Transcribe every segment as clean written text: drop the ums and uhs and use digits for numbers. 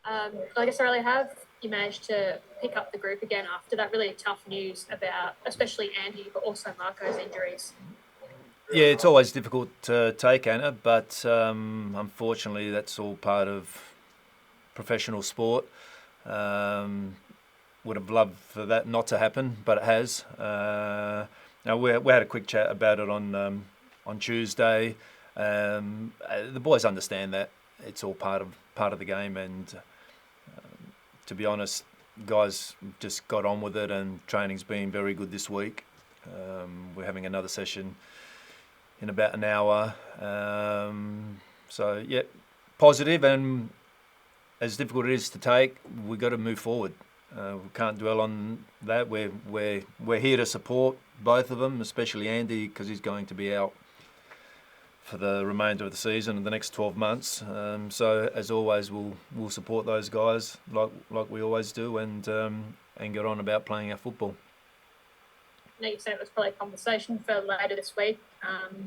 I guess Aurelia, have you managed to pick up the group again after that really tough news about, especially Andy, but also Marco's injuries? Yeah, it's always difficult to take, Anna, but unfortunately, that's all part of professional sport. Um, would have loved for that not to happen, but it has. Now we had a quick chat about it on Tuesday. The boys understand that it's all part of the game, and to be honest, guys just got on with it, and training's been very good this week. We're having another session in about an hour. So yeah, positive, and as difficult it is to take, we've got to move forward. We can't dwell on that. We're here to support both of them, especially Andy, because he's going to be out for the remainder of the season and the next 12 months. So as always, we'll support those guys like we always do, and get on about playing our football. I know you said it was probably a conversation for later this week.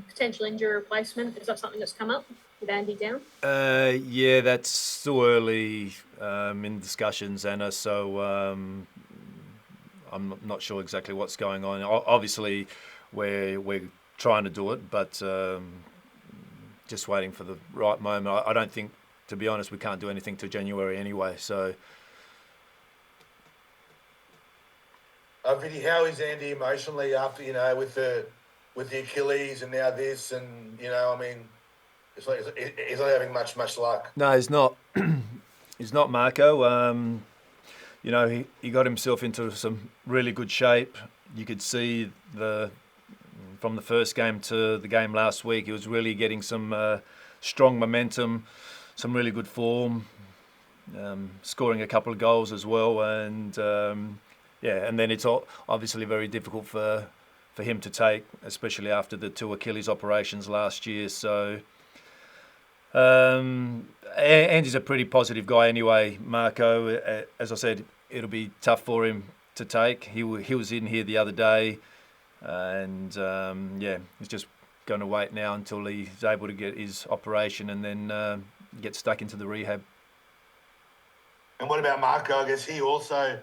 Potential injury replacement, is that something that's come up with Andy down? Yeah, that's still early in discussions, Anna, so I'm not sure exactly what's going on. Obviously, we're trying to do it, but just waiting for the right moment. I don't think, to be honest, we can't do anything till January anyway, so... Vinny, how is Andy emotionally after, with the Achilles and now this, and, I mean, he's not having much luck. No, he's not. He's not, Marco. He got himself into some really good shape. You could see from the first game to the game last week, he was really getting some strong momentum, some really good form, scoring a couple of goals as well, and and then it's obviously very difficult for him to take, especially after the 2 Achilles operations last year. So Andy's a pretty positive guy anyway, Marco. As I said, it'll be tough for him to take. He was in here the other day, and he's just going to wait now until he's able to get his operation and then get stuck into the rehab. And what about Marco? I guess he was so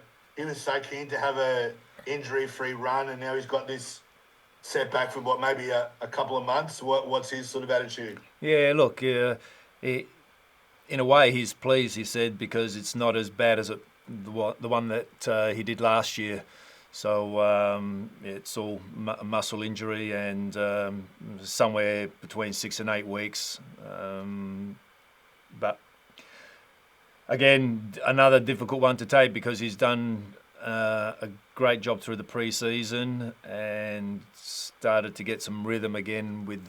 keen to have a injury-free run, and now he's got this setback for maybe a couple of months. What's his sort of attitude? Yeah, look, in a way he's pleased, he said, because it's not as bad as the one that he did last year. So it's all muscle injury, and somewhere between 6 and 8 weeks. But again, another difficult one to take, because he's done a great job through the pre-season and started to get some rhythm again with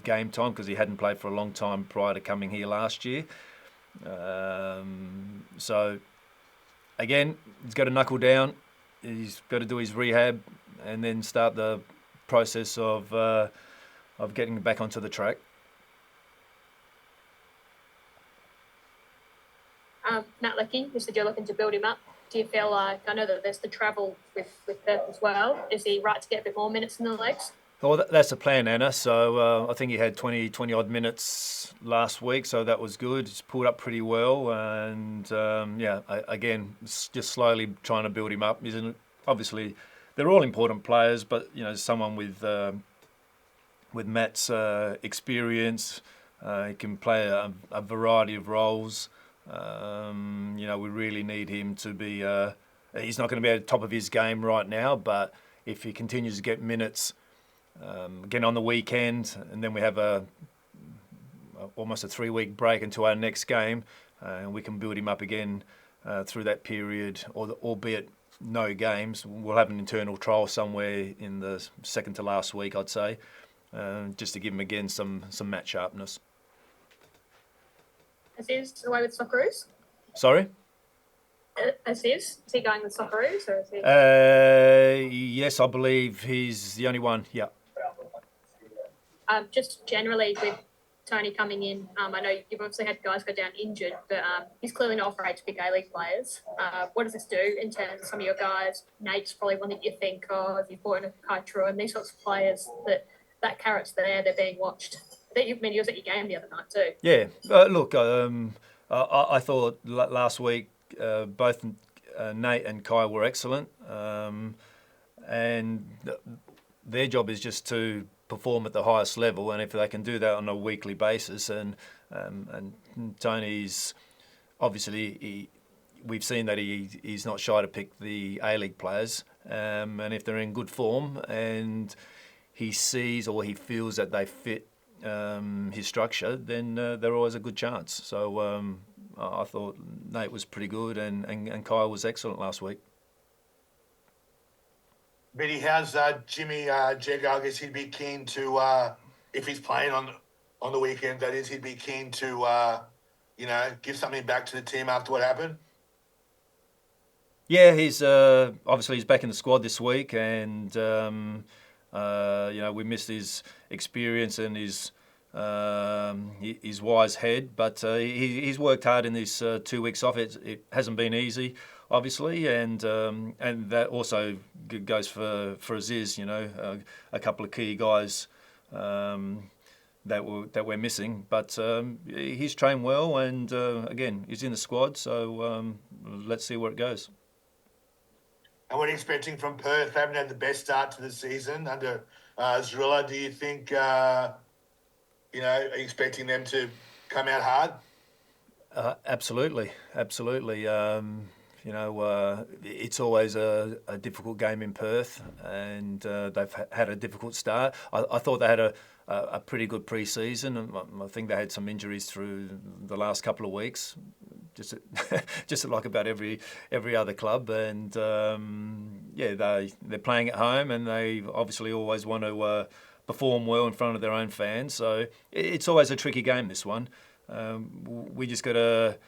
game time, because he hadn't played for a long time prior to coming here last year. So again, he's got to knuckle down. He's got to do his rehab and then start the process of getting back onto the track. Matt Leckie, you said you're looking to build him up. Do you feel like, I know that there's the travel with Perth as well, is he right to get a bit more minutes in the legs? Well, that's the plan, Anna. So I think he had 20 odd minutes last week, so that was good. He's pulled up pretty well, and again, just slowly trying to build him up. Obviously, they're all important players, but someone with Matt's experience, he can play a variety of roles. We really need him to be. He's not going to be at the top of his game right now, but if he continues to get minutes. Again on the weekend, and then we have almost a 3-week break until our next game, and we can build him up again through that period, albeit no games. We'll have an internal trial somewhere in the second to last week, I'd say, just to give him again some match sharpness. As is away with Socceroos? Sorry? As is? Is he going with Socceroos, or is he? Yes, I believe he's the only one, yeah. Just generally with Tony coming in, I know you've obviously had guys go down injured, but he's clearly not afraid to pick A-League players. What does this do in terms of some of your guys? Nate's probably one that you think of. You've brought in a Kai True and these sorts of players that carrot's there, they're being watched. I think he was at your game the other night too. Yeah, look, I thought last week both Nate and Kai were excellent, and their job is just to perform at the highest level, and if they can do that on a weekly basis, and Tony's obviously we've seen that he's not shy to pick the A-League players, and if they're in good form and he sees or he feels that they fit his structure, then they're always a good chance. So I thought Nate was pretty good, and Kyle was excellent last week. Biddy, how's Jimmy Jagger? I guess he'd be keen to, if he's playing on the weekend, that is, he'd be keen to, give something back to the team after what happened. Yeah, he's obviously he's back in the squad this week, and we missed his experience and his wise head, but he's worked hard in these 2 weeks off. It hasn't been easy, obviously, and that also goes for Aziz. A couple of key guys that we're missing, but he's trained well, and again, he's in the squad. So let's see where it goes. And what are you expecting from Perth? They haven't had the best start to the season under Zrilla. Do you think, are you expecting them to come out hard? Absolutely. It's always a difficult game in Perth, and they've had a difficult start. I thought they had a pretty good pre-season, and I think they had some injuries through the last couple of weeks, just like about every other club. And they're playing at home, and they obviously always want to perform well in front of their own fans. So it's always a tricky game, this one. We just got to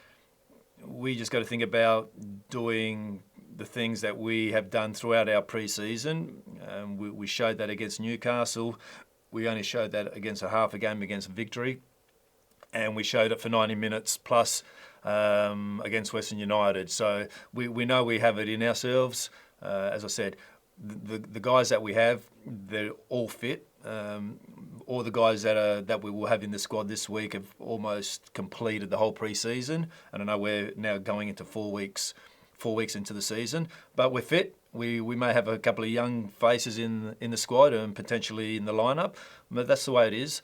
think about doing the things that we have done throughout our pre-season. We showed that against Newcastle. We only showed that against a half a game against Victory, and we showed it for 90 minutes plus against Western United. So we know we have it in ourselves. As I said, the guys that we have, they're all fit. All the guys that we will have in the squad this week have almost completed the whole pre-season, and I know we're now going into 4 weeks into the season, but we're fit. We may have a couple of young faces in the squad and potentially in the lineup, but that's the way it is.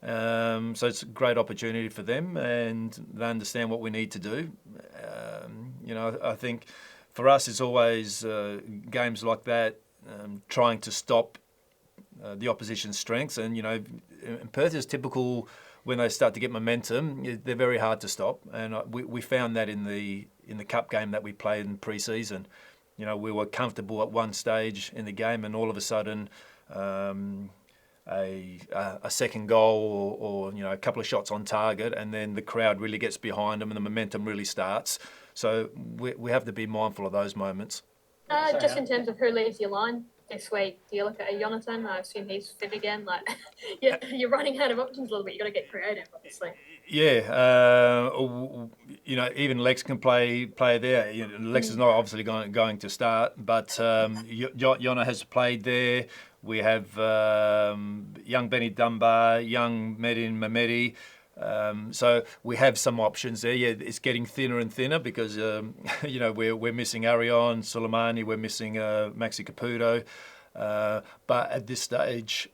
So it's a great opportunity for them, and they understand what we need to do. I think for us it's always games like that, trying to stop the opposition's strengths, and Perth is typical. When they start to get momentum, they're very hard to stop, and we found that in the cup game that we played in pre-season. We were comfortable at one stage in the game, and all of a sudden, a second goal or a couple of shots on target, and then the crowd really gets behind them, and the momentum really starts. So we have to be mindful of those moments. Just in terms of who leaves your line this week, do you look at a Jonathan? I assume he's fit again. You're running out of options a little bit. You've got to get creative, obviously. Yeah, even Lex can play there. Lex is not obviously going to start, but Jona has played there. We have young Benny Dunbar, young Medin Mehmedi. So we have some options there. Yeah, it's getting thinner and thinner because we're missing Arion, Soleimani, we're missing Maxi Caputo. But at this stage,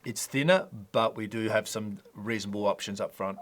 it's thinner, but we do have some reasonable options up front.